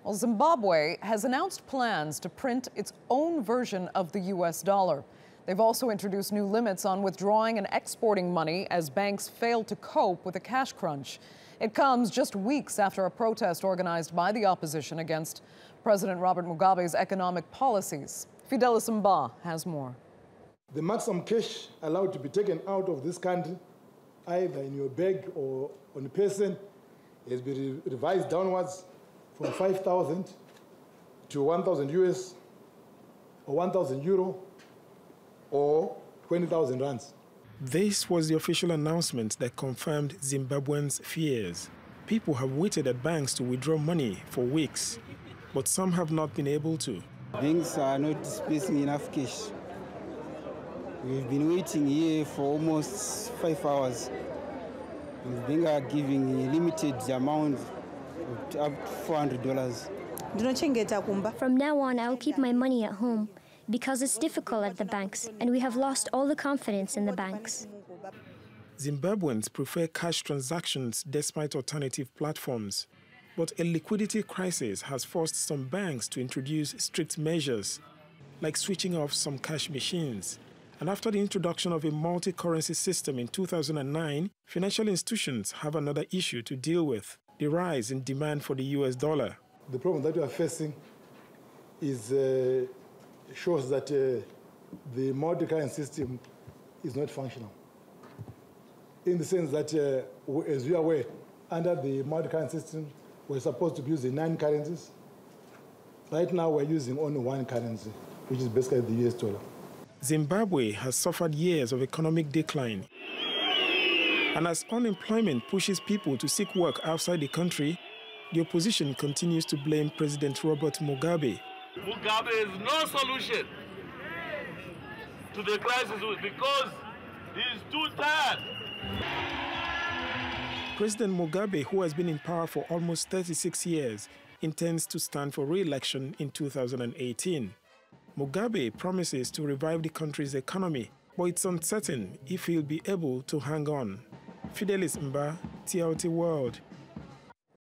Well, Zimbabwe has announced plans to print its own version of the U.S. dollar. They've also introduced new limits on withdrawing and exporting money as banks fail to cope with a cash crunch. It comes just weeks after a protest organized by the opposition against President Robert Mugabe's economic policies. Fidelis Mba has more. The maximum cash allowed to be taken out of this country, either in your bag or on a person, has been revised downwards from 5,000 to 1,000 US or 1,000 euro or 20,000 rands. This was the official announcement that confirmed Zimbabweans' fears. People have waited at banks to withdraw money for weeks, but some have not been able to. Banks are not dispersing enough cash. We've been waiting here for almost 5 hours. And the banks are giving a limited amount up to $400. From now on, I'll keep my money at home because it's difficult at the banks, and we have lost all the confidence in the banks. Zimbabweans prefer cash transactions despite alternative platforms. But a liquidity crisis has forced some banks to introduce strict measures, like switching off some cash machines. And after the introduction of a multi-currency system in 2009, financial institutions have another issue to deal with: the rise in demand for the US dollar. The problem that we are facing is shows that the multi-currency system is not functional. In the sense that, as we are aware, under the multi-currency system, we're supposed to be using 9 currencies. Right now, we're using only 1 currency, which is basically the US dollar. Zimbabwe has suffered years of economic decline. And as unemployment pushes people to seek work outside the country, the opposition continues to blame President Robert Mugabe. Mugabe is no solution to the crisis because he's too tired. President Mugabe, who has been in power for almost 36 years, intends to stand for re-election in 2018. Mugabe promises to revive the country's economy, but it's uncertain if he'll be able to hang on. Fidelis Mba, TLT World.